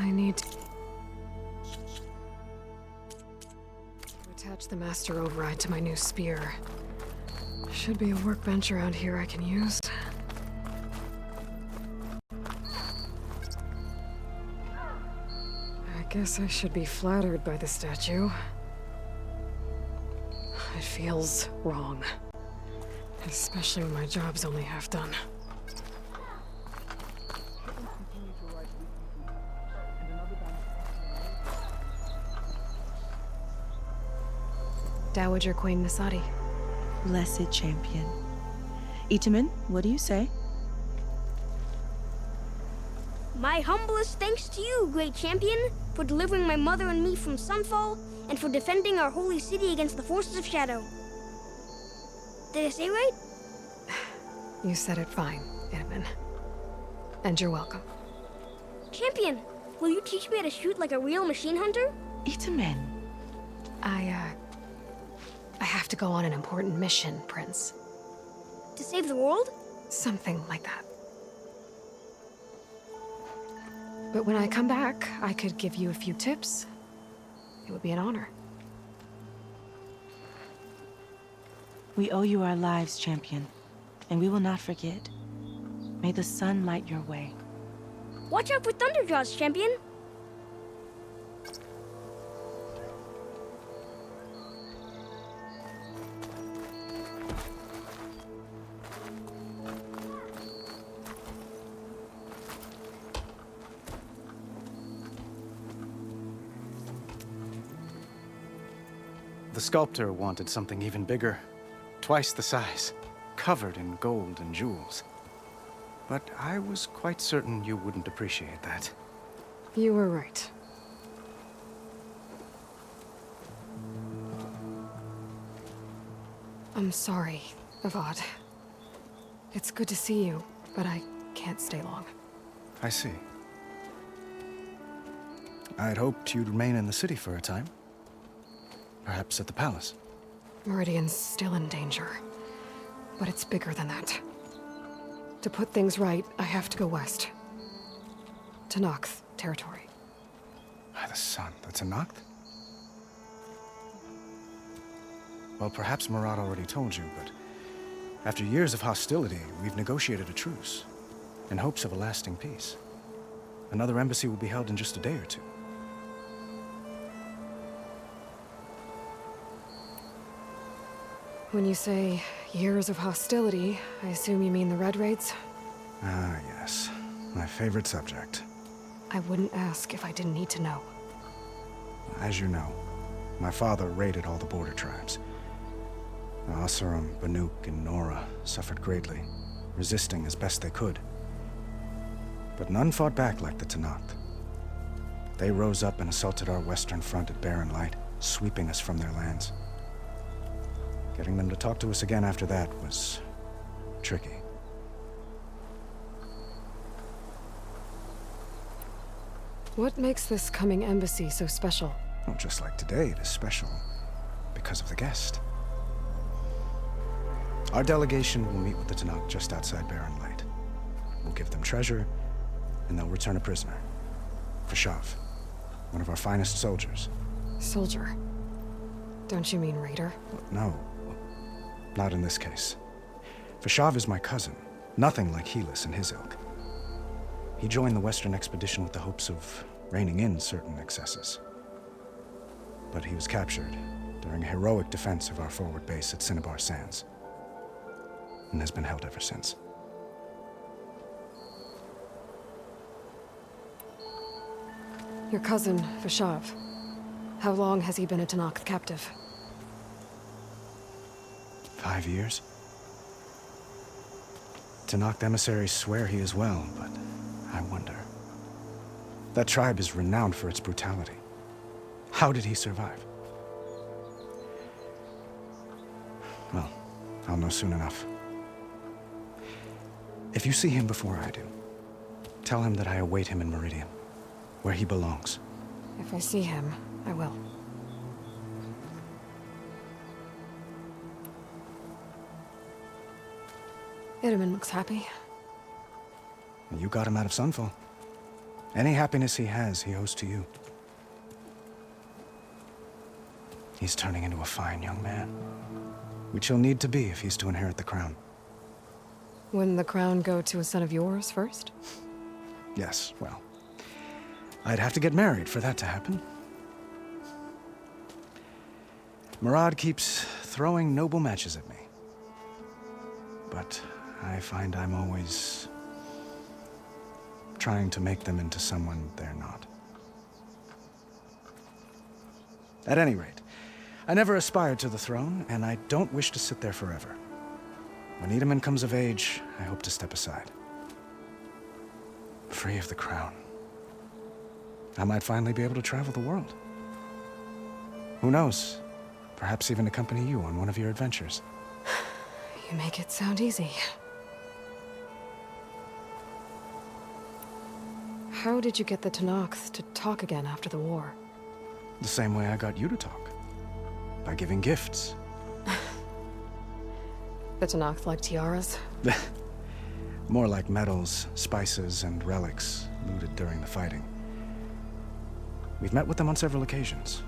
I need to attach the master override to my new spear. Should be a workbench around here I can use. I guess I should be flattered by the statue. It feels wrong. Especially when my job's only half done. Dowager Queen Nasadi. Blessed champion. Itaman, what do you say? My humblest thanks to you, great champion, for delivering my mother and me from Sunfall, and for defending our holy city against the forces of Shadow. Did I say right? You said it fine, Edmund. And you're welcome. Champion, will you teach me how to shoot like a real machine hunter? Itaman. I have to go on an important mission, Prince. To save the world? Something like that. But when I come back, I could give you a few tips. It would be an honor. We owe you our lives, champion, and we will not forget. May the sun light your way. Watch out for Thunderjaws, champion! The sculptor wanted something even bigger. Twice the size, covered in gold and jewels. But I was quite certain you wouldn't appreciate that. You were right. I'm sorry, Avad. It's good to see you, but I can't stay long. I see. I'd hoped you'd remain in the city for a time. Perhaps at the palace. Meridian's still in danger. But it's bigger than that. To put things right, I have to go west. To Nox territory. By the sun, that's a Noct? Well, perhaps Marat already told you, but after years of hostility, we've negotiated a truce, in hopes of a lasting peace. Another embassy will be held in just a day or two. When you say years of hostility, I assume you mean the Red Raids? Ah, yes. My favorite subject. I wouldn't ask if I didn't need to know. As you know, my father raided all the border tribes. The Asurum, Banuk, and Nora suffered greatly, resisting as best they could. But none fought back like the Tenakth. They rose up and assaulted our western front at Barren Light, sweeping us from their lands. Getting them to talk to us again after that was tricky. What makes this coming embassy so special? Well, just like today, it is special because of the guest. Our delegation will meet with the Tenakth just outside Barren Light. We'll give them treasure, and they'll return a prisoner. Fashav, one of our finest soldiers. Soldier? Don't you mean raider? No, not in this case. Fashav is my cousin, nothing like Helis and his ilk. He joined the Western expedition with the hopes of reining in certain excesses. But he was captured during a heroic defense of our forward base at Cinnabar Sands, and has been held ever since. Your cousin, Fashav. How long has he been a Tenakth captive? 5 years? Tenakth emissaries swear he is well, but I wonder. That tribe is renowned for its brutality. How did he survive? Well, I'll know soon enough. If you see him before I do, tell him that I await him in Meridian, where he belongs. If I see him, I will. Itaman looks happy. You got him out of Sunfall. Any happiness he has, he owes to you. He's turning into a fine young man, which he'll need to be if he's to inherit the crown. Wouldn't the crown go to a son of yours first? Yes, well, I'd have to get married for that to happen. Murad keeps throwing noble matches at me. But I find I'm always trying to make them into someone they're not. At any rate, I never aspired to the throne, and I don't wish to sit there forever. When Edaman comes of age, I hope to step aside. Free of the crown. I might finally be able to travel the world. Who knows? Perhaps even accompany you on one of your adventures. You make it sound easy. How did you get the Tenakth to talk again after the war? The same way I got you to talk. By giving gifts. The Tenakth like tiaras? More like medals, spices, and relics looted during the fighting. We've met with them on several occasions,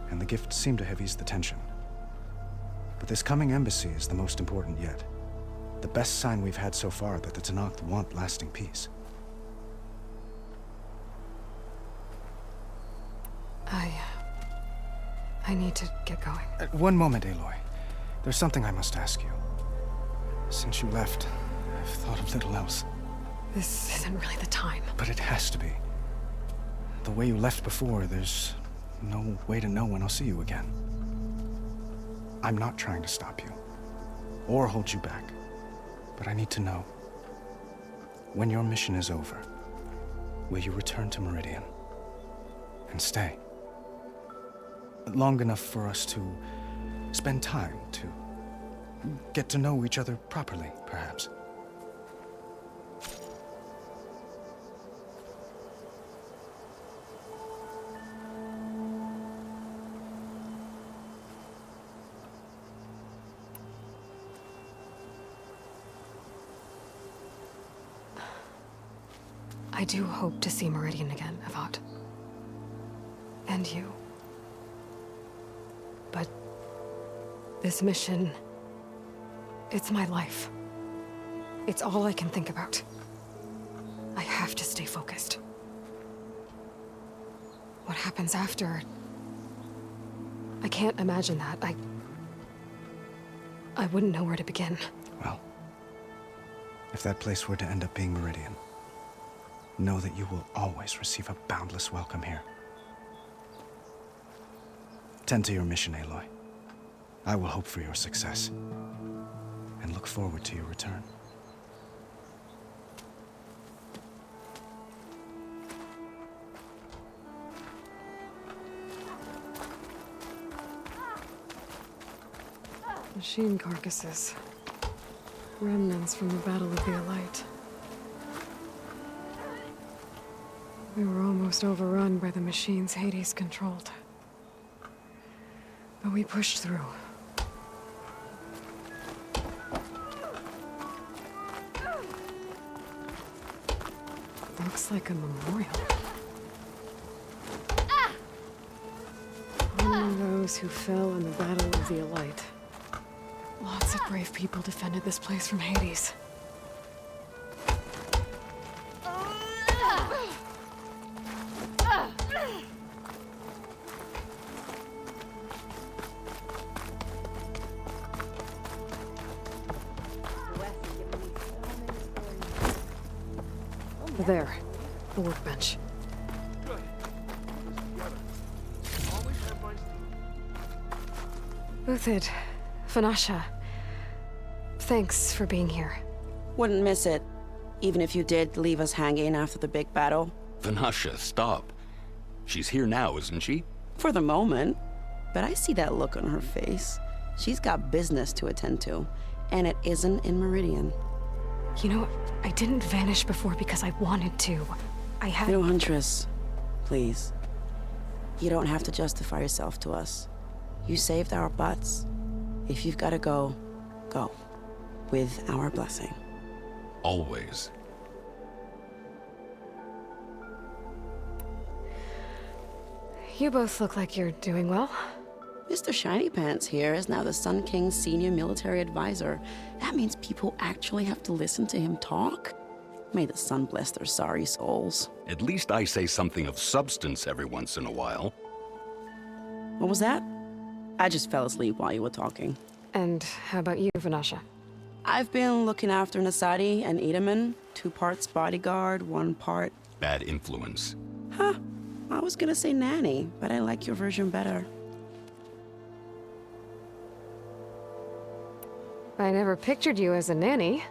and the gifts seem to have eased the tension. But this coming embassy is the most important yet. The best sign we've had so far that the Tenakth want lasting peace. I need to get going. One moment, Aloy. There's something I must ask you. Since you left, I've thought of little else. This isn't really the time. But it has to be. The way you left before, there's no way to know when I'll see you again. I'm not trying to stop you, or hold you back. But I need to know, when your mission is over, will you return to Meridian? And stay? Long enough for us to spend time, to get to know each other properly, perhaps. I do hope to see Meridian again, Avad. And you. But this mission, it's my life. It's all I can think about. I have to stay focused. What happens after? I can't imagine that. I wouldn't know where to begin. Well, if that place were to end up being Meridian, know that you will always receive a boundless welcome here. Tend to your mission, Aloy. I will hope for your success, and look forward to your return. Machine carcasses. Remnants from the Battle of the Elite. We were almost overrun by the machines Hades controlled. But we pushed through. Looks like a memorial. Honoring those who fell in the Battle of the Elite. Lots of brave people defended this place from Hades. There, the workbench. Uthid, Vanasha, thanks for being here. Wouldn't miss it, even if you did leave us hanging after the big battle. Vanasha, stop. She's here now, isn't she? For the moment. But I see that look on her face. She's got business to attend to, and it isn't in Meridian. You know, I didn't vanish before because I wanted to. I had... No, Huntress. Please. You don't have to justify yourself to us. You saved our butts. If you've got to go, go. With our blessing. Always. you both look like you're doing well. Mr. Shiny Pants here is now the Sun King's senior military advisor. That means people actually have to listen to him talk? May the sun bless their sorry souls. At least I say something of substance every once in a while. What was that? I just fell asleep while you were talking. And how about you, Vanasha? I've been looking after Nasadi and Edaman. 2 parts bodyguard, 1 part... Bad influence. Huh. I was gonna say nanny, but I like your version better. I never pictured you as a nanny.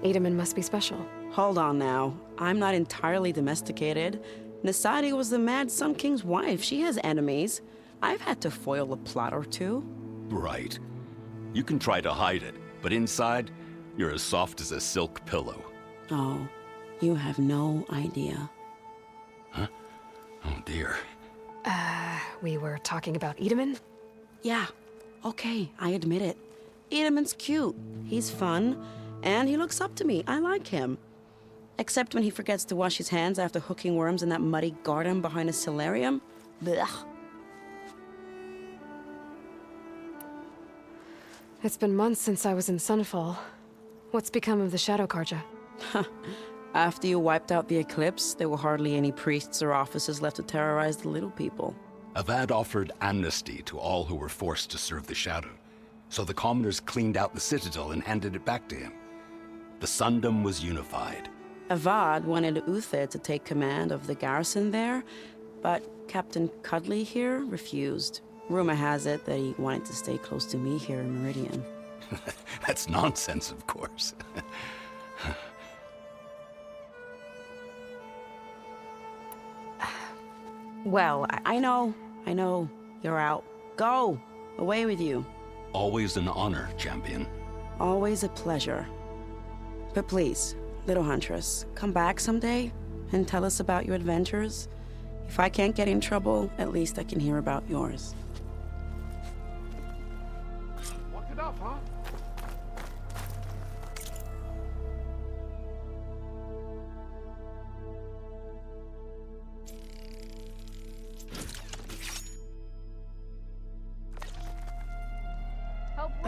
Edaman must be special. Hold on now. I'm not entirely domesticated. Nasadi was the Mad Sun King's wife. She has enemies. I've had to foil a plot or 2. Right. You can try to hide it, but inside, you're as soft as a silk pillow. Oh, you have no idea. Huh? Oh dear. We were talking about Edaman? Yeah, okay, I admit it. Edaman's cute. He's fun, and he looks up to me. I like him. Except when he forgets to wash his hands after hooking worms in that muddy garden behind a solarium. Blech. It's been months since I was in Sunfall. What's become of the Shadow Karja? After you wiped out the eclipse, there were hardly any priests or officers left to terrorize the little people. Avad offered amnesty to all who were forced to serve the Shadow. So the commoners cleaned out the citadel and handed it back to him. The Sundom was unified. Avad wanted Uther to take command of the garrison there, but Captain Cudley here refused. Rumor has it that he wanted to stay close to me here in Meridian. That's nonsense, of course. Well, I know. You're out. Go! Away with you. Always an honor, champion. Always a pleasure. But please, little huntress, come back someday and tell us about your adventures. If I can't get in trouble, at least I can hear about yours. Locked it up, huh?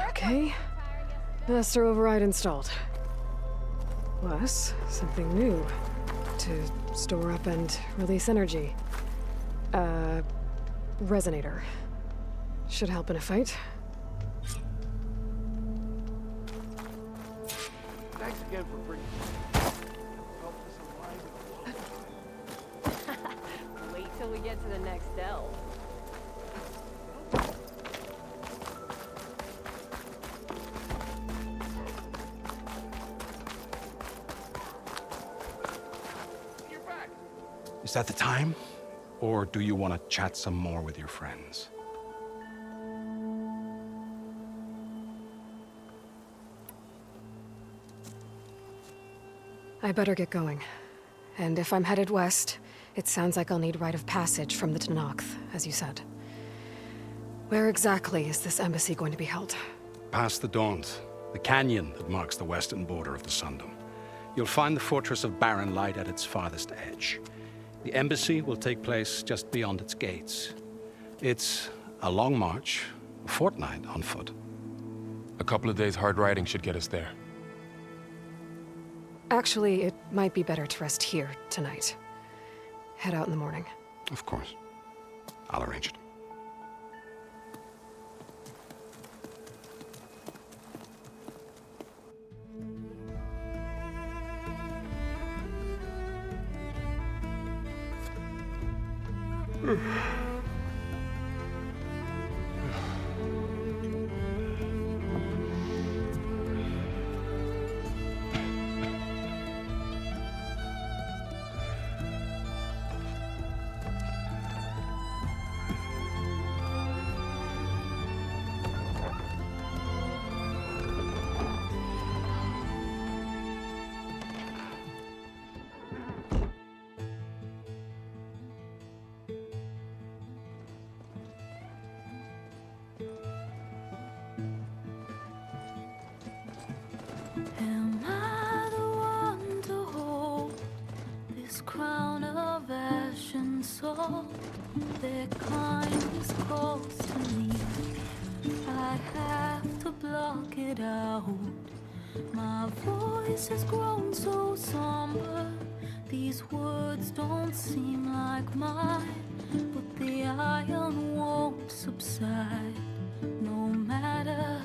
Okay. Master override installed. Plus, something new. To store up and release energy. Resonator. Should help in a fight. Thanks again for bringing help us alive. Wait till we get to the next delve. You're back. Is that the time? Or do you want to chat some more with your friends? I better get going. And if I'm headed west, it sounds like I'll need rite of passage from the Tenakth, as you said. Where exactly is this embassy going to be held? Past the Daunt, the canyon that marks the western border of the Sundom. You'll find the fortress of Barren Light at its farthest edge. The embassy will take place just beyond its gates. It's a long march, a fortnight on foot. A couple of days hard riding should get us there. Actually, it might be better to rest here tonight. Head out in the morning. Of course. I'll arrange it. kind is close to me. I have to block it out. My voice has grown so somber. These words don't seem like mine, but the iron won't subside. No matter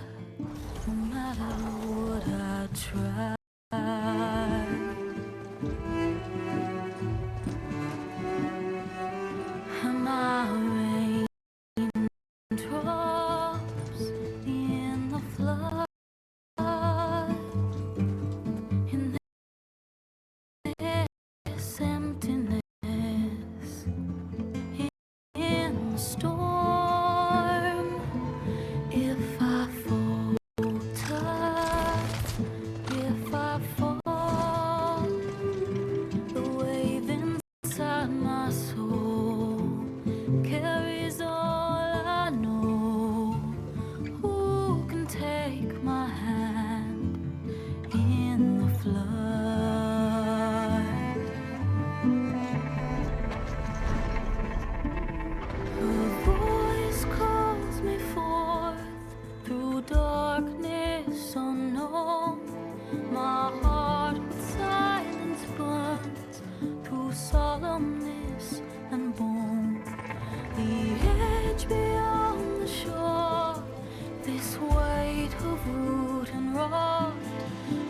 what I try. My raindrops in the flood, in this emptiness, in the storm. If I falter, if I fall, the wave inside my soul carries all I know. Who can take my hand in the flood? Her voice calls me forth through darkness unknown. My heart with silence burns through solemnness and bone. The edge beyond the shore, this weight of root and rot.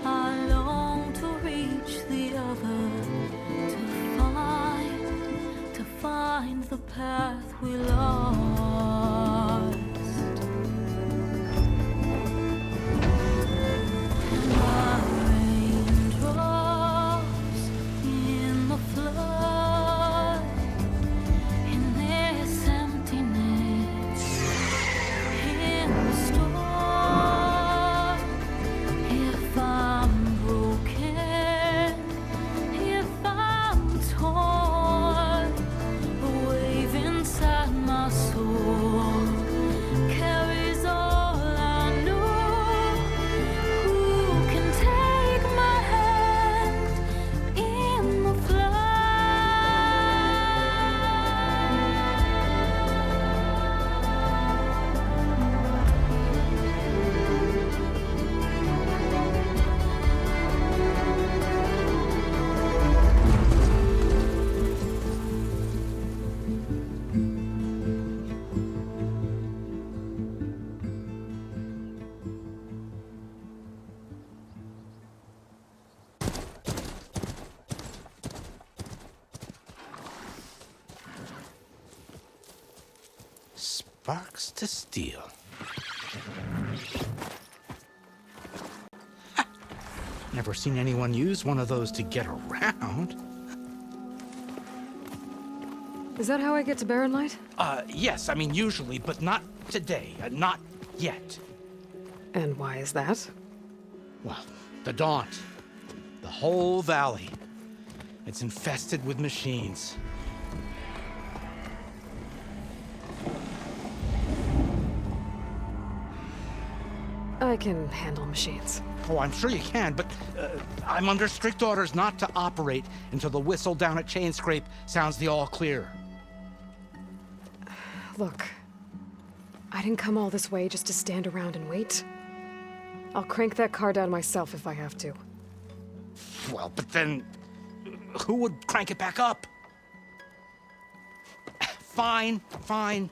I long to reach the other, to find the path we lost. My raindrops in the flood, in this emptiness, in the storm. If I'm broken, if I'm torn, the wave inside my soul carries all I know. Who can take my hand in the flood? Sparks to steel. Never seen anyone use one of those to get around. Is that how I get to Barren Light? Yes, I mean usually, but not today. Not yet. And why is that? Well, the Daunt. The whole valley. It's infested with machines. I can handle machines. Oh, I'm sure you can, but I'm under strict orders not to operate until the whistle down at Chain Scrape sounds the all clear. Look, I didn't come all this way just to stand around and wait. I'll crank that car down myself if I have to. Well, but then who would crank it back up? Fine, fine.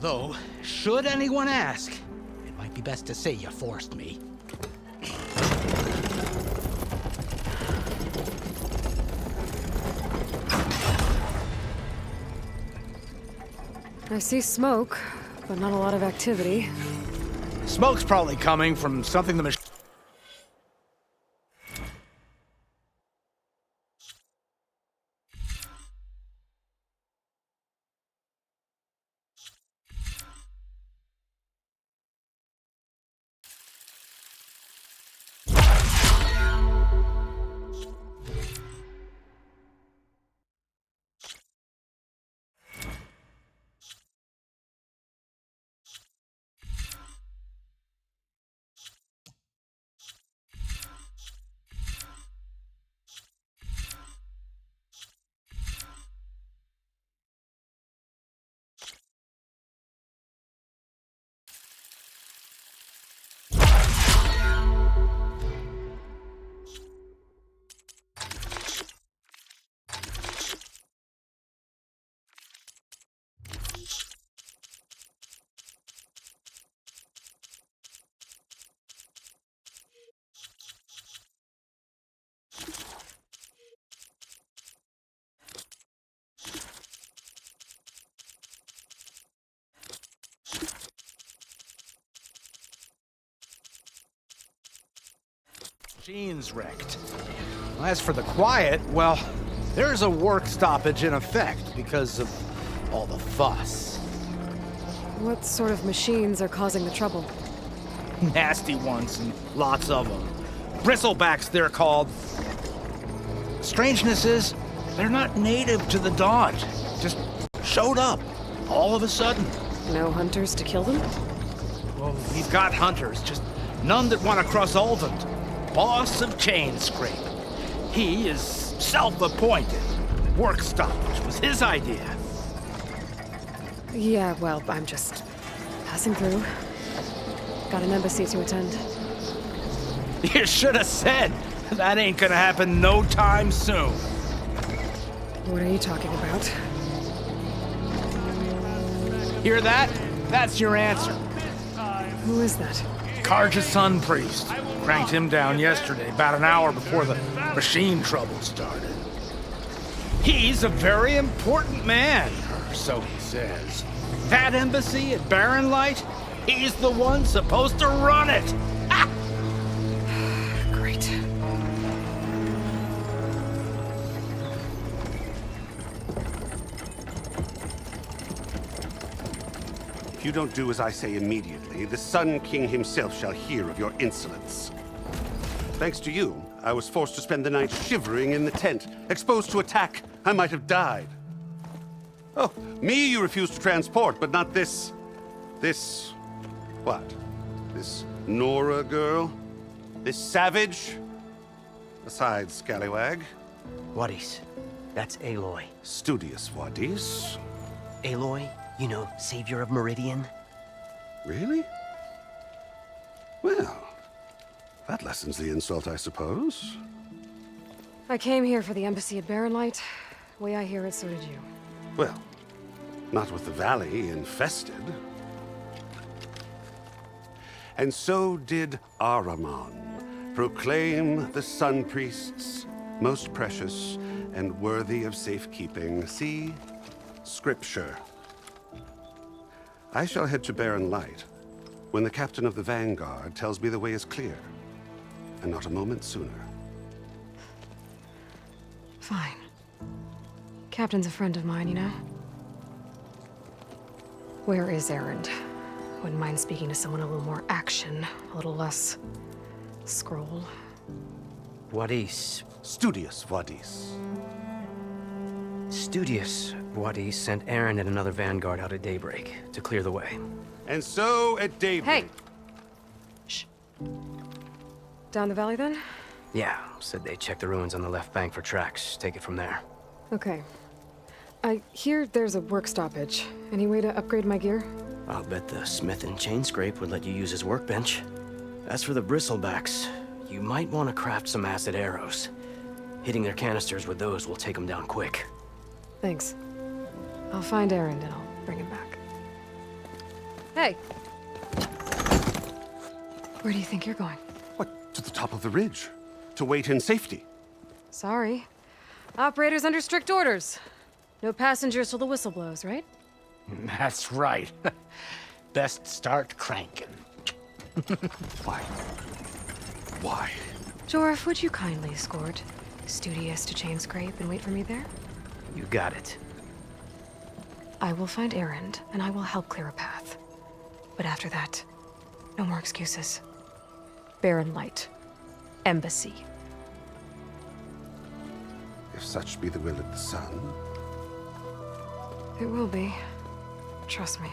Though, should anyone ask, it might be best to say you forced me. I see smoke, but not a lot of activity. Smoke's probably coming from something the machine. machine's wrecked. As for the quiet, well, there's a work stoppage in effect because of all the fuss. What sort of machines are causing the trouble? Nasty ones, and lots of them. Bristlebacks, they're called. Strangeness is, they're not native to the Daunt. Just showed up, all of a sudden. No hunters to kill them? Well, we've got hunters, just none that want to cross Ulvund. Boss of Chainscrape. He is self-appointed. Work stoppage was his idea. Yeah, well, I'm just passing through. Got an embassy to attend. You should have said. That ain't gonna happen no time soon. What are you talking about? Hear that? That's your answer. Who is that? Karja's Sun Priest. Cranked him down yesterday, about an hour before the machine trouble started. He's a very important man, or so he says. That embassy at Barren Light, he's the one supposed to run it. Ah! Great. If you don't do as I say immediately, the Sun King himself shall hear of your insolence. Thanks to you, I was forced to spend the night shivering in the tent. Exposed to attack, I might have died. Oh, me you refused to transport, but not this... what? This Nora girl? This savage? Besides, scallywag. Wadis. That's Aloy. Studious Wadis. Aloy, you know, savior of Meridian. Really? Well, that lessens the insult, I suppose. I came here for the embassy at Barren Light. Way I hear it, so did you. Well, not with the valley infested. And so did Ahriman, proclaim the Sun Priests most precious and worthy of safekeeping. See? Scripture. I shall head to Barren Light when the captain of the Vanguard tells me the way is clear, and not a moment sooner. Fine. Captain's a friend of mine, you know? Where is Erend? Wouldn't mind speaking to someone a little more action, a little less scroll. Wadis. Studious Wadis. Studious Wadis sent Aaron and another Vanguard out at daybreak to clear the way. And so at daybreak... Hey! Shh. Down the valley, then? Yeah, said they checked the ruins on the left bank for tracks. Take it from there. Okay. I hear there's a work stoppage. Any way to upgrade my gear? I'll bet the smith in Chainscrape would let you use his workbench. As for the bristlebacks, you might want to craft some acid arrows. Hitting their canisters with those will take them down quick. Thanks. I'll find Erend and I'll bring him back. Hey! Where do you think you're going? What, to the top of the ridge? To wait in safety? Sorry. Operator's under strict orders. No passengers till the whistle blows, right? That's right. Best start cranking. Why? Why? Jorf, would you kindly escort Studious to Chainscrape and wait for me there? You got it. I will find Erend, and I will help clear a path. But after that, no more excuses. Barren Light. Embassy. If such be the will of the sun. It will be. Trust me.